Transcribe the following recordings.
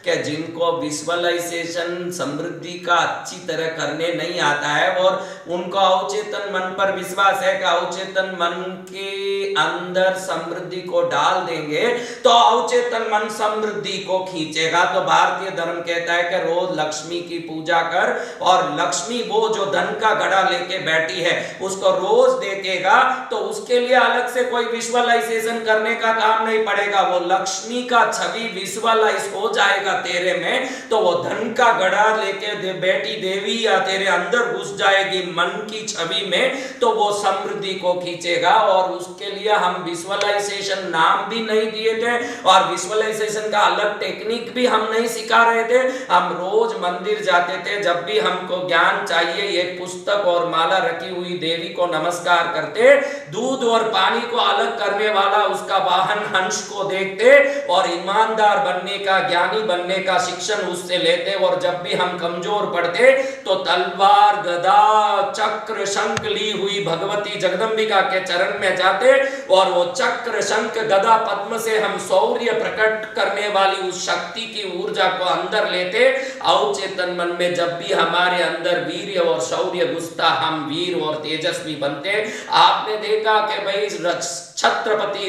कि जिनको विजुअलाइजेशन समृद्धि का अच्छी तरह करने नहीं आता है और उनको अवचेतन मन पर विश्वास है कि अवचेतन मन के अंदर समृद्धि को डाल देंगे तो अवचेतन मन समृद्धि को खींचेगा। तो भारतीय धर्म कहता है कि रोज लक्ष्मी की पूजा कर और लक्ष्मी वो जो धन का घड़ा लेके बैठी है उसको रोज देखेगा तो उसके लिए अलग से कोई विजुअलाइजेशन करने का काम नहीं पड़ेगा। वो लक्ष्मी का छवि विजुअलाइज हो जाएगा तेरे में तो वो धन का घड़ा लेके बैठी देवी या तेरे अंदर घुस जाएगी मन की छवि में तो वो समृद्धि को खींचेगा। और उसके लिए हम विजुअलाइजेशन नाम भी नहीं दिए थे और विजुअलाइजेशन का अलग टेक्निक भी हम नहीं सिखा रहे थे। हम रोज मंदिर जाते थे, जब भी हमको ज्ञान चाहिए एक पुस्तक और माला रखी हुई देवी को नमस्कार करते, दूध और पानी को अलग करने वाला उसका वाहन हंस को देखते और ईमानदार बनने का, ज्ञानी बनने का शिक्षण उससे लेते। और जब भी हम कमजोर पड़ते तो तलवार, गदा, चक्र, शंख ली हुई भगवती जगदंबिका के चरण में जाते और वो चक्र, शंख, गदा, पद्म से हम शौर्य प्रकट करने वाली उस शक्ति की ऊर्जा को अंदर लेते। अवचेतन मन में जब भी हमारे अंदर वीर्य और शौर्य घुसता हम वीर और तेजस्वी बनते। आपने देखा कि भाई छत्रपति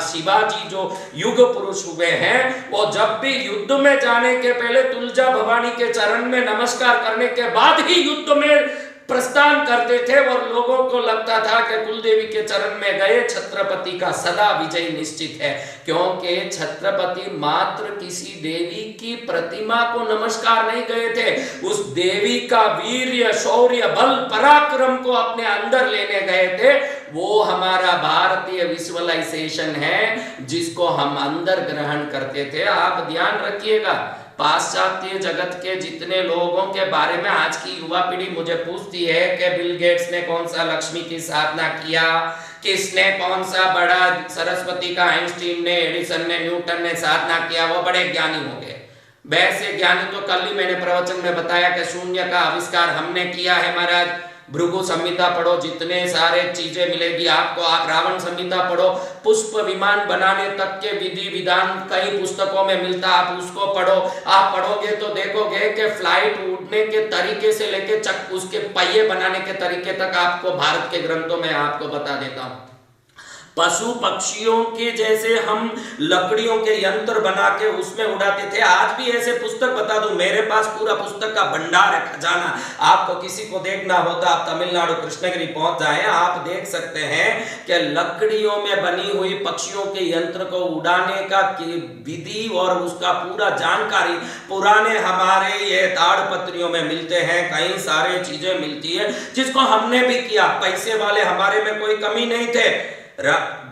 शिवाजी जो युग पुरुष हुए हैं वो जब भी युद्ध में जाने के पहले तुलजा भवानी के चरण में नमस्कार करने के बाद ही युद्ध में प्रस्थान करते थे और लोगों को लगता था कि कुलदेवी के चरण में गए छत्रपति का सदा विजय निश्चित है, क्योंकि छत्रपति मात्र किसी देवी की प्रतिमा को नमस्कार नहीं गए थे, उस देवी का वीर्य, शौर्य, बल, पराक्रम को अपने अंदर लेने गए थे। वो हमारा भारतीय विजुअलाइजेशन है जिसको हम अंदर ग्रहण करते थे। आप ध्यान रखिएगा, पाश्चात्य जगत के जितने लोगों के बारे में आज की युवा पीढ़ी मुझे पूछती है कि बिल गेट्स ने कौन सा लक्ष्मी की साधना किया, किसने कौन सा बड़ा, सरस्वती का, आइंस्टीन ने, एडिसन ने, न्यूटन ने साधना किया, वो बड़े ज्ञानी हो गए। वैसे ज्ञानी तो कल ही मैंने प्रवचन में बताया कि शून्य का आविष्कार हमने किया है महाराज। भृगु संहिता पढ़ो, जितने सारे चीजें मिलेगी आपको। आप रावण संहिता पढ़ो, पुष्प विमान बनाने तक के विधि विधान कई पुस्तकों में मिलता, आप उसको पढ़ो। आप पढ़ोगे तो देखोगे कि फ्लाइट उड़ने के तरीके से लेके उसके पहिए बनाने के तरीके तक आपको भारत के ग्रंथों में आपको बता देता हूं। पशु पक्षियों के जैसे हम लकड़ियों के यंत्र बना के उसमें उड़ाते थे। आज भी ऐसे पुस्तक बता दूं, मेरे पास पूरा पुस्तक का भंडार है, खजाना। आपको किसी को देखना हो तो आप तमिलनाडु कृष्णगिरी पहुंच जाएं, आप देख सकते हैं कि लकड़ियों में बनी हुई पक्षियों के यंत्र को उड़ाने का विधि और उसका पूरा जानकारी पुराने हमारे ये ताड़पत्रियों में मिलते हैं। कई सारे चीजें मिलती है जिसको हमने भी किया। पैसे वाले हमारे में कोई कमी नहीं थे,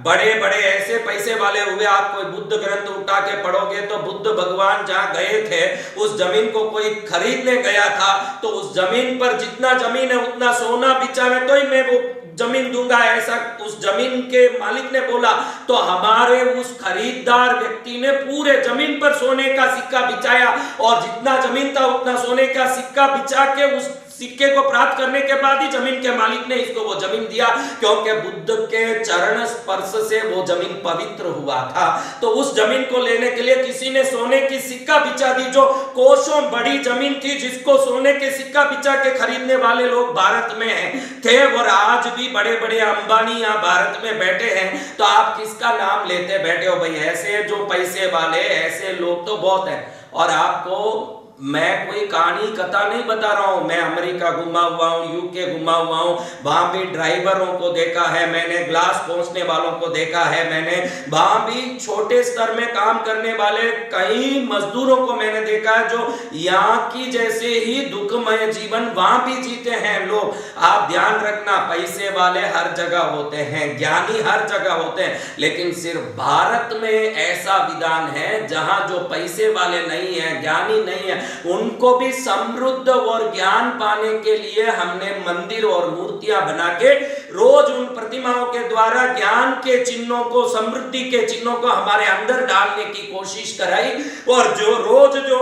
बड़े बड़े ऐसे पैसे वाले हुए। आप कोई बुद्ध ग्रंथ उठा के पढ़ोगे तो बुद्ध भगवान जहां गए थे उस जमीन को कोई खरीदने गया था तो उस जमीन पर जितना जमीन है उतना सोना बिचावे तो ही मैं वो जमीन दूंगा, ऐसा उस जमीन के मालिक ने बोला। तो हमारे उस खरीदार व्यक्ति ने पूरे जमीन पर सोने का सिक्का बिछाया और जितना जमीन था उतना सोने का सिक्का बिछा के उस सिक्के को प्राप्त करने के बाद ही जमीन के मालिक ने इसको वो जमीन दिया, क्योंकि बुद्ध के चरण स्पर्श से वो जमीन पवित्र हुआ था। तो उस जमीन को लेने के लिए किसी ने सोने की सिक्का बिछा दी, जो कोसों बड़ी जमीन थी जिसको सोने के सिक्का बिछा के खरीदने वाले लोग भारत में थे। और आज भी बड़े बड़े अंबानी यहाँ भारत में बैठे हैं। तो आप किसका नाम लेते बैठे हो भाई? ऐसे जो पैसे वाले, ऐसे लोग तो बहुत हैं। और आपको मैं कोई कहानी कथा नहीं बता रहा हूं, मैं अमेरिका घुमा हुआ हूं, यूके घुमा हुआ हूं, वहां भी ड्राइवरों को देखा है मैंने, ग्लास पहुंचने वालों को देखा है मैंने, वहां भी छोटे स्तर में काम करने वाले कई मजदूरों को मैंने देखा है जो यहाँ की जैसे ही दुखमय जीवन वहां भी जीते हैं लोग। आप ध्यान रखना, पैसे वाले हर जगह होते हैं, ज्ञानी हर जगह होते हैं, लेकिन सिर्फ भारत में ऐसा विधान है जहां जो पैसे वाले नहीं है, ज्ञानी नहीं है, उनको भी समृद्ध और ज्ञान पाने के लिए हमने मंदिर और मूर्तियां बना के रोज उन प्रतिमाओं के द्वारा ज्ञान के चिन्हों को, समृद्धि के चिन्हों को हमारे अंदर डालने की कोशिश कराई। और जो रोज जो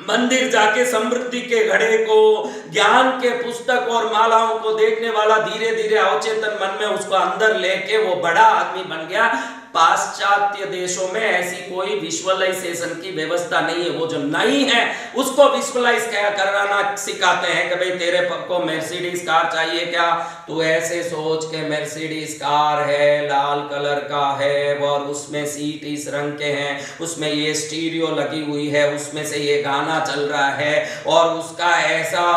मंदिर जाके समृद्धि के घड़े को, ज्ञान के पुस्तक और मालाओं को देखने वाला धीरे धीरे अवचेतन मन में उसको अंदर लेके वो बड़ा आदमी बन गया। पाश्चात्य देशों में ऐसी कोई विजुअलाइजेशन की व्यवस्था नहीं है। वो जो नहीं है उसको विजुअलाइज कराना सिखाते हैं कि भाई तेरे को मर्सिडीज कार चाहिए क्या, तू ऐसे सोच के मर्सिडीज कार है, लाल कलर का है और उसमें सीट इस रंग के हैं, उसमें ये स्टीरियो लगी हुई है, उसमें से ये गाना चल रहा है और उसका ऐसा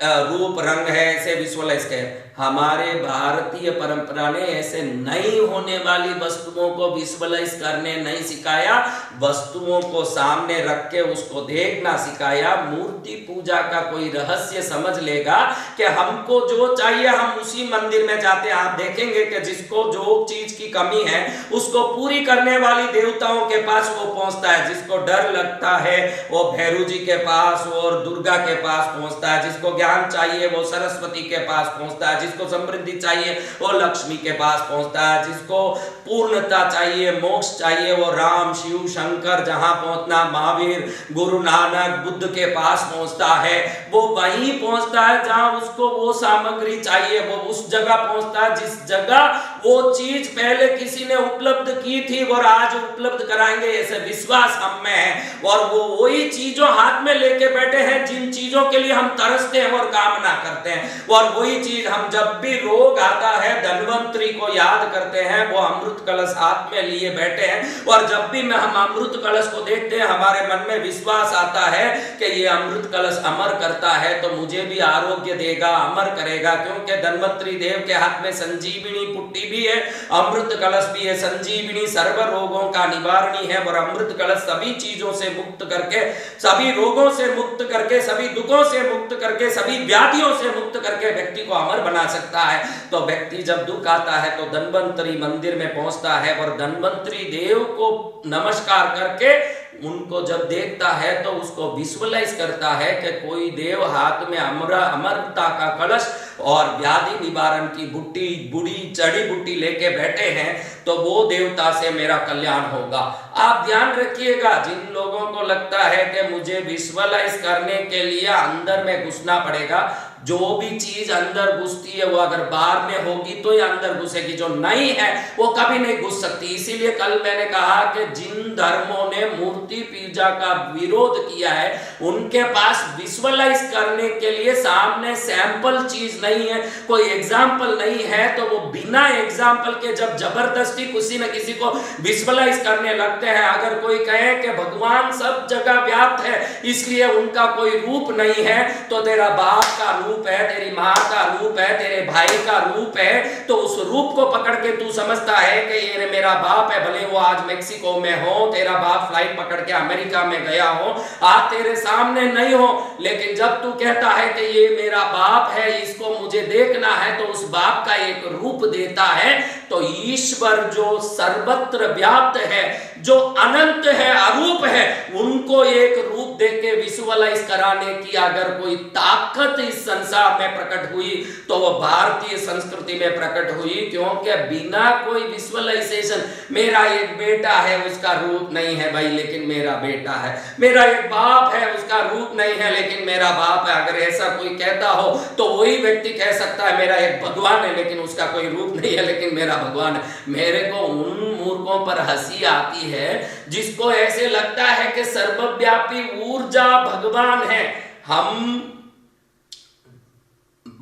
रूप रंग है, ऐसे विजुअलाइज कर। हमारे भारतीय परंपरा ने ऐसे नहीं होने वाली वस्तुओं को विजुअलाइज करने नहीं सिखाया, वस्तुओं को सामने रख के उसको देखना सिखाया। मूर्ति पूजा का कोई रहस्य समझ लेगा कि हमको जो चाहिए हम उसी मंदिर में जाते हैं। आप देखेंगे कि जिसको जो चीज की कमी है उसको पूरी करने वाली देवताओं के पास वो पहुंचता है। जिसको डर लगता है वो भैरू जी के पास और दुर्गा के पास पहुंचता है। जिसको ज्ञान चाहिए वो सरस्वती के पास पहुंचता है। जिसको समृद्धि चाहिए वो लक्ष्मी के पास पहुंचता है। जिसको पूर्णता चाहिए, मोक्ष चाहिए, वो राम, शिव, शंकर, जहां पहुंचना महावीर, गुरु नानक, बुद्ध के पास पहुंचता है। वो वहीं पहुंचता है जहां उसको वो सामग्री चाहिए, वो उस जगह पहुंचता है जिस जगह वो चीज पहले किसी ने उपलब्ध की थी और आज उपलब्ध कराएंगे, ऐसे विश्वास हम में है। और वो वही चीजों हाथ में लेके बैठे हैं जिन चीजों के लिए हम तरसते हैं और कामना करते हैं। और वही चीज हम जब भी रोग आता है धन्वंतरी को याद करते हैं, वो अमृत कलश हाथ में लिए बैठे हैं। और जब भी हम अमृत कलश को देखते हैं हमारे मन में विश्वास आता है कि ये अमृत कलश अमर करता है तो मुझे भी आरोग्य देगा, अमर करेगा। क्योंकि धन्वंतरी देव के हाथ में संजीवनी पुट्टी भी है, अमृत कलश भी है। संजीवनी सर्व रोगों का निवारणी है और अमृत कलश सभी चीजों से मुक्त करके, सभी रोगों से मुक्त करके, सभी दुखों से मुक्त करके, सभी व्याधियों से मुक्त करके व्यक्ति को अमर बना सकता है। तो व्यक्ति जब दुख आता है तो धन्वंतरी मंदिर में पहुंचता है और धन्वंतरी देव को नमस्कार करके उनको जब देखता है तो उसको विजुअलाइज करता है कि कोई देव हाथ में अमरता का कलश और व्याधि निवारण की बुट्टी, बूढ़ी जड़ी बूटी लेके बैठे हैं, तो वो देवता से मेरा कल्याण होगा। आप ध्यान रखिएगा, जिन लोगों को लगता है कि मुझे विजुअलाइज करने के लिए अंदर में घुसना पड़ेगा, जो भी चीज अंदर घुसती है वो अगर बाहर में होगी तो ये अंदर घुसेगी, जो नहीं है वो कभी नहीं घुस सकती। इसीलिए कल मैंने कहा कि जिन धर्मों ने मूर्ति पूजा का विरोध किया है उनके पास विजुअलाइज करने के लिए सामने सैंपल चीज नहीं है, कोई एग्जाम्पल नहीं है, तो वो बिना एग्जाम्पल के जब जबरदस्ती किसी न किसी को विजुअलाइज करने लगते हैं। अगर कोई कहे कि भगवान सब जगह व्याप्त है इसलिए उनका कोई रूप नहीं है, तो तेरा बाप का रूप है, तेरी माँ का रूप है, तेरे भाई का रूप है, तो उस रूप को पकड़ के तू समझता है कि ये मेरा बाप है। भले वो आज मेक्सिको में हो, तेरा बाप फ्लाइट पकड़ के अमेरिका में गया हो, आज तेरे सामने नहीं हो, लेकिन जब तू कहता है कि ये मेरा बाप है, इसको मुझे देखना है, तो उस बाप का एक रूप देता है। तो ईश्वर जो सर्वत्र व्याप्त है, जो अनंत है, अरूप है, उनको एक रूप देके विजुअलाइज कराने की अगर कोई ताकत इस संसार में प्रकट हुई तो वो भारतीय संस्कृति में प्रकट हुई। क्योंकि बिना कोई विजुअलाइजेशन, मेरा एक बेटा है उसका रूप नहीं है भाई लेकिन मेरा बेटा है, मेरा एक बाप है उसका रूप नहीं है लेकिन मेरा बाप है, अगर ऐसा कोई कहता हो तो वही व्यक्ति कह सकता है मेरा एक भगवान है लेकिन उसका कोई रूप नहीं है लेकिन मेरा भगवान है। मेरे को उन मूर्खों पर हंसी आती है जिसको ऐसे लगता है कि सर्वव्यापी ऊर्जा भगवान है। हम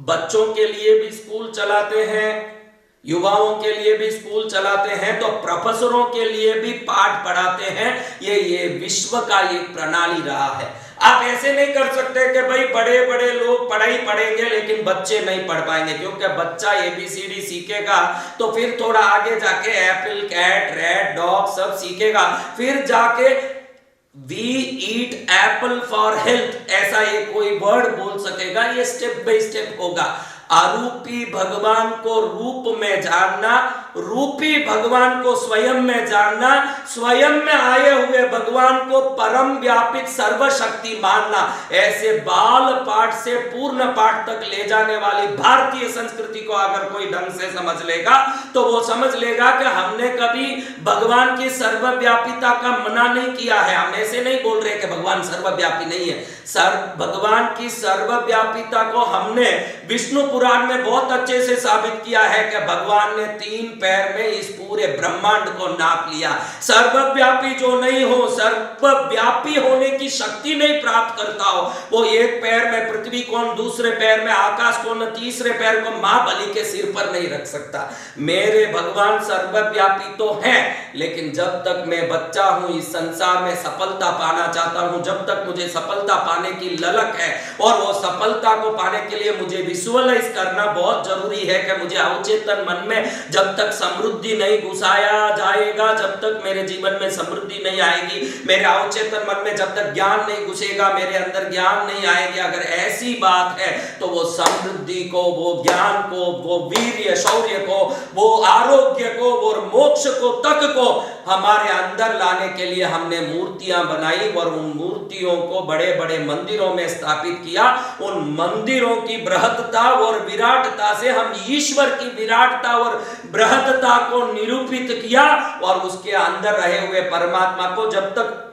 बच्चों के लिए भी स्कूल चलाते हैं, युवाओं के लिए भी स्कूल चलाते हैं, तो प्रोफेसरों के लिए भी पाठ पढ़ाते हैं। ये विश्व का एक प्रणाली रहा है। आप ऐसे नहीं कर सकते कि भाई बड़े बड़े लोग पढ़ाई पढ़ेंगे लेकिन बच्चे नहीं पढ़ पाएंगे, क्योंकि बच्चा ABCD सीखेगा तो फिर थोड़ा आगे जाके एप्पल, कैट, रैट, डॉग सब सीखेगा, फिर जाके We eat apple for health ऐसा ये कोई वर्ड बोल सकेगा। ये स्टेप बाय स्टेप होगा। अरूपी भगवान को रूप में जानना, रूपी भगवान को स्वयं में जानना, स्वयं में आए हुए भगवान को परम व्यापित सर्वशक्ति मानना, ऐसे बाल पाठ से पूर्ण पाठ तक ले जाने वाली भारतीय संस्कृति को अगर कोई ढंग से समझ लेगा तो वो समझ लेगा कि हमने कभी भगवान की सर्वव्यापिता का मना नहीं किया है। हम ऐसे नहीं बोल रहे कि भगवान सर्वव्यापी नहीं है। भगवान की सर्वव्यापिता को हमने विष्णु पुराण में बहुत अच्छे से साबित किया है कि भगवान ने 3 पैर में इस पूरे ब्रह्मांड को नाप लिया। सर्वव्यापी जो नहीं हो, सर्वव्यापी होने की शक्ति नहीं प्राप्त करता हो, वो एक पैर में पृथ्वी को, दूसरे पैर में आकाश को, तीसरे पैर को मां बलि के सिर पर नहीं रख सकता। मेरे भगवान सर्वव्यापी तो हैं, लेकिन जब तक मैं बच्चा हूं, इस संसार में सफलता पाना चाहता हूं, जब तक मुझे सफलता पाने की ललक है, और वो सफलता को पाने के लिए मुझे विजुअलाइज करना बहुत जरूरी है कि मुझे अवचेतन मन में जब तक समृद्धि नहीं घुसाया जाएगा, जब तक मेरे जीवन में समृद्धि नहीं आएगी, मेरे अवचेतन मन में जब तक ज्ञान नहीं घुसेगा, मेरे अंदर ज्ञान नहीं आएगी। अगर ऐसी बात है तो वो समृद्धि को, वो ज्ञान को, वो वीर्य शौर्य को, वो आरोग्य को, वो मोक्ष को, तक को हमारे अंदर लाने के लिए हमने मूर्तियां बनाई और उन मूर्तियों को बड़े बड़े मंदिरों में स्थापित किया। उन मंदिरों की बृहत्ता और विराटता से हम ईश्वर की विराटता और बृहत्ता को निरूपित किया, और उसके अंदर रहे हुए परमात्मा को जब तक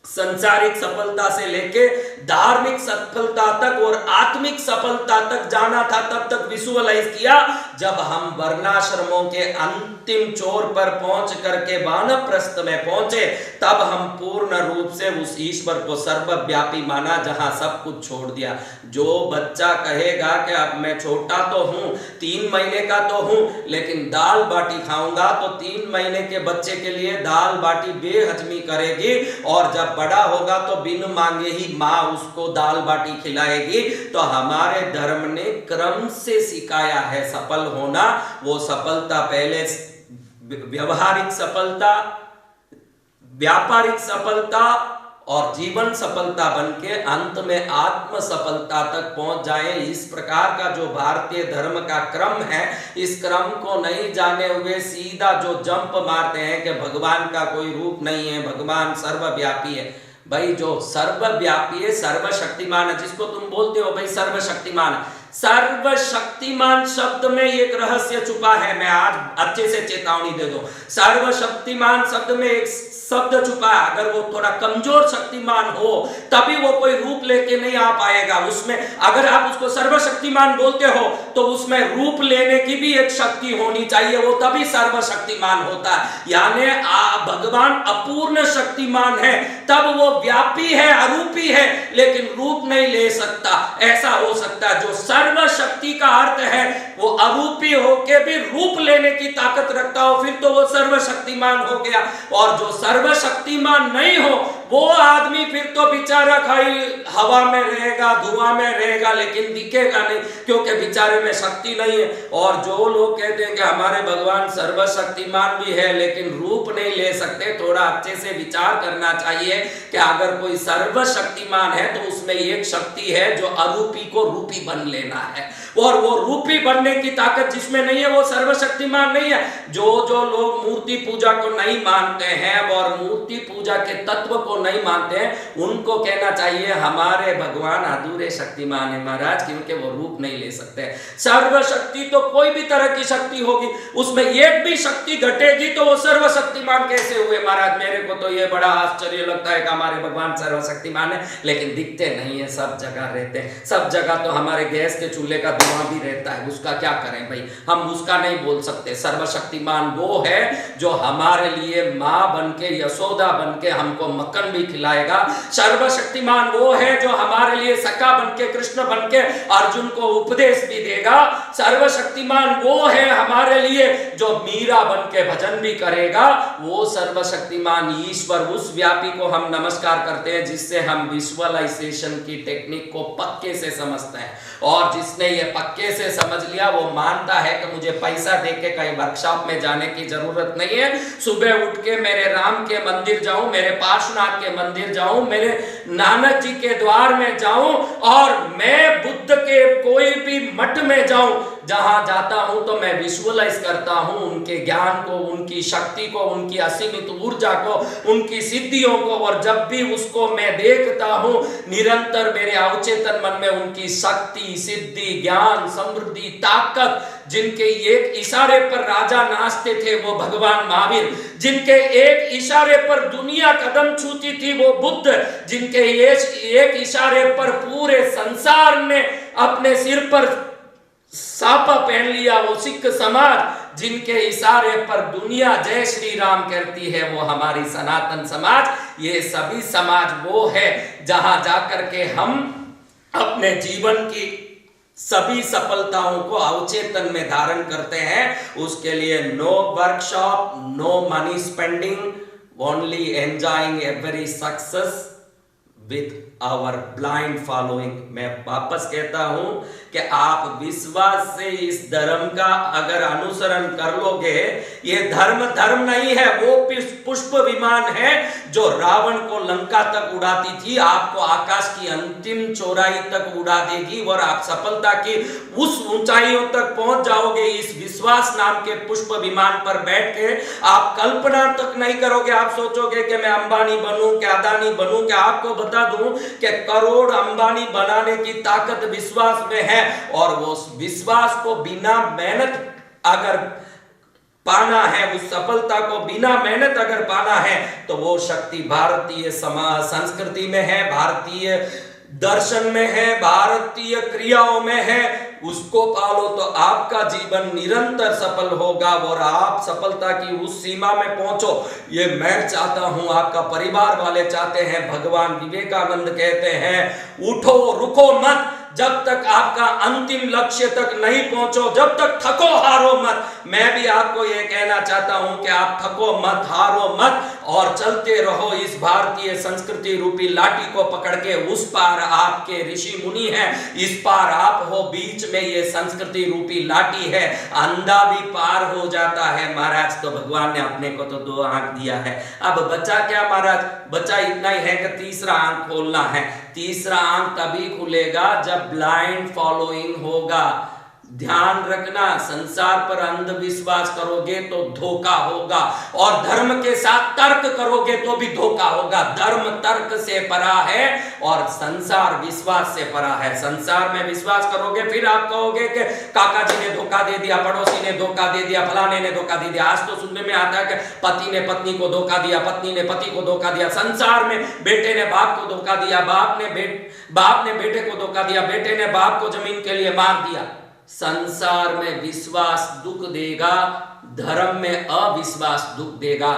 संसारिक सफलता से लेके धार्मिक सफलता तक और आत्मिक सफलता तक जाना था, तब तक विजुअलाइज किया। जब हम वर्णाश्रमों के अंतिम छोर पर पहुंच करके वानप्रस्थ में पहुंचे, तब हम पूर्ण रूप से उस ईश्वर को सर्वव्यापी माना, जहां सब कुछ छोड़ दिया। जो बच्चा कहेगा कि अब मैं छोटा तो हूं, 3 महीने का तो हूं, लेकिन दाल बाटी खाऊंगा, तो 3 महीने के बच्चे के लिए दाल बाटी बेहजमी करेगी, और जब बड़ा होगा तो बिन मांगे ही मां उसको दाल बाटी खिलाएगी। तो हमारे धर्म ने क्रम से सिखाया है सफल होना। वो सफलता पहले व्यवहारिक सफलता, व्यापारिक सफलता और जीवन सफलता बनके अंत में आत्म सफलता तक पहुंच जाए। इस प्रकार का जो भारतीय धर्म का क्रम है, इस क्रम को नहीं जाने हुए सीधा जो जंप मारते हैं कि भगवान का कोई रूप नहीं है, भगवान सर्वव्यापी है। भाई जो सर्वव्यापी है, सर्वशक्तिमान है, जिसको तुम बोलते हो भाई सर्वशक्तिमान, सर्वशक्तिमान शब्द में एक रहस्य छुपा है। मैं आज अच्छे से चेतावनी दे दूं, सर्वशक्तिमान शब्द में एक शब्द छुपा है। अगर वो थोड़ा कमजोर शक्तिमान हो तभी वो कोई रूप लेके नहीं आ पाएगा। उसमें अगर आप उसको सर्वशक्तिमान बोलते हो तो उसमें रूप लेने की भी एक शक्ति होनी चाहिए, वो तभी सर्वशक्तिमान होता है। यानी भगवान अपूर्ण शक्तिमान है, तब वो व्यापी है, अरूपी है, लेकिन रूप नहीं ले सकता। ऐसा हो सकता है। जो सर्वशक्ति का अर्थ है वो अरूपी होके भी रूप लेने की ताकत रखता हो, फिर तो वो सर्वशक्तिमान हो गया। और जो सर्वशक्तिमान नहीं हो वो आदमी फिर तो बेचारा खाई हवा में रहेगा, धुआं में रहेगा, लेकिन दिखेगा नहीं, क्योंकि बेचारे में शक्ति नहीं है। और जो लोग कहते हैं कि हमारे भगवान सर्वशक्तिमान भी है लेकिन रूप नहीं ले सकते, थोड़ा अच्छे से विचार करना चाहिए कि अगर कोई सर्वशक्तिमान है तो उसमें एक शक्ति है जो अरूपी को रूपी बन लेना है, और वो रूपी बनने की ताकत जिसमें नहीं है वो सर्वशक्तिमान नहीं है। जो लोग मूर्ति पूजा को नहीं मानते हैं और मूर्ति पूजा के तत्व को नहीं मानते हैं, उनको कहना चाहिए हमारे भगवान अधूरे शक्तिमान है महाराज, क्योंकि वो रूप नहीं ले सकते। सर्वशक्ति तो कोई भी तरह की शक्ति होगी, उसमें एक भी शक्ति घटेगी तो वो सर्वशक्तिमान कैसे हुए महाराज? मेरे को तो ये बड़ा आश्चर्य लगता है कि हमारे भगवान सर्वशक्तिमान है, लेकिन दिखते नहीं है, सब जगह रहते हैं। सब जगह तो हमारे गैस के चूल्हे का धुआं भी रहता है, उसका क्या करें भाई? हम उसका नहीं बोल सकते। सर्वशक्तिमान वो है जो हमारे लिए माँ बनके, यशोदा बनके हमको मक्खन भी खिलाएगा। सर्वशक्तिमान वो है जो हमारे लिए सखा बनके, कृष्ण बनके अर्जुन को उपदेश भी देगा। सर्वशक्तिमान वो है हमारे लिए जो मीरा बनके भजन भी करेगा। वो सर्वशक्तिमान ईश्वर, उस व्यापी को हम नमस्कार करते हैं जिससे हम विजुअलाइजेशन की टेक्निक को पक्के से समझते हैं। और जिसने ये पक्के से समझ लिया वो मानता है कि मुझे पैसा देके कहीं वर्कशॉप में जाने की जरूरत नहीं है। सुबह उठ के मेरे राम के मंदिर जाऊं, मेरे पार्श्वनाथ के मंदिर जाऊं, मेरे नानक जी के द्वार में जाऊं, और मैं बुद्ध के कोई भी मठ में जाऊं, जहां जाता हूं तो मैं विजुअलाइज करता हूं उनके ज्ञान को, उनकी शक्ति को, उनकी असीमित ऊर्जा को, उनकी सिद्धियों को। और जब भी उसको मैं देखता हूं, निरंतर मेरे अवचेतन मन में उनकी शक्ति, सिद्धि, ज्ञान, समृद्धि, ताकत, जिनके एक इशारे पर राजा नाचते थे वो भगवान महावीर, जिनके एक इशारे पर दुनिया कदम छूती थी वो बुद्ध, जिनके एक इशारे पर पूरे संसार ने अपने सिर पर सापा पहन लिया वो सिख समाज, जिनके इशारे पर दुनिया जय श्री राम कहती है, वो हमारी सनातन समाज। ये सभी समाज वो है जहां जाकर के हम अपने जीवन की सभी सफलताओं को अवचेतन में धारण करते हैं। उसके लिए no workshop, no money spending, only enjoying every success with our blind following. मैं वापस कहता हूं कि आप विश्वास से इस धर्म का अगर अनुसरण कर लोगे, ये धर्म नहीं है, वो पुष्प विमान है जो रावण को लंका तक उड़ाती थी, आपको आकाश की अंतिम चौड़ाई तक उड़ा देगी और आप सफलता की उस ऊंचाइयों तक पहुंच जाओगे। इस विश्वास नाम के पुष्प विमान पर बैठ के आप कल्पना तक नहीं करोगे। आप सोचोगे कि मैं अंबानी बनूं, क्या अदानी बनूं, क्या? आपको बता दूं कि करोड़ अंबानी बनाने की ताकत विश्वास में है, और वो विश्वास को बिना मेहनत अगर पाना है, उस सफलता को बिना मेहनत अगर पाना है, तो वो शक्ति भारतीय समाज संस्कृति में है, भारतीय दर्शन में है, भारतीय क्रियाओं में है। उसको पालो तो आपका जीवन निरंतर सफल होगा और आप सफलता की उस सीमा में पहुंचो। ये मैं चाहता हूं, आपका परिवार वाले चाहते हैं। भगवान विवेकानंद कहते हैं, उठो रुको मत, जब तक आपका अंतिम लक्ष्य तक नहीं पहुंचो, जब तक थको हारो मत। मैं भी आपको यह कहना चाहता हूं कि आप थको मत, हारो मत, और चलते रहो इस भारतीय संस्कृति रूपी लाठी को पकड़ के। उस पार आपके ऋषि मुनि हैं, इस पार आप हो, बीच में ये संस्कृति रूपी लाठी है। अंधा भी पार हो जाता है महाराज, तो भगवान ने अपने को तो 2 आंख दिया है। अब बचा क्या महाराज? बचा इतना ही है कि तीसरा आंख खोलना है। तीसरा आंख तभी खुलेगा जब ब्लाइंड फॉलोइंग होगा। ध्यान रखना, संसार पर अंधविश्वास करोगे तो धोखा होगा, और धर्म के साथ तर्क करोगे तो भी धोखा होगा। धर्म तर्क से परा है और संसार विश्वास से परा है। संसार में विश्वास करोगे, फिर आप कहोगे कि काका जी ने धोखा दे दिया, पड़ोसी ने धोखा दे दिया, फलाने ने धोखा दे दिया। आज तो सुनने में आता है कि पति ने पत्नी को धोखा दिया, पत्नी ने पति को धोखा दिया। संसार में बेटे ने बाप को धोखा दिया, बाप ने बेटे को धोखा दिया, बेटे ने बाप को जमीन के लिए मार दिया। संसार में विश्वास दुख देगा, धर्म में अविश्वास दुख देगा।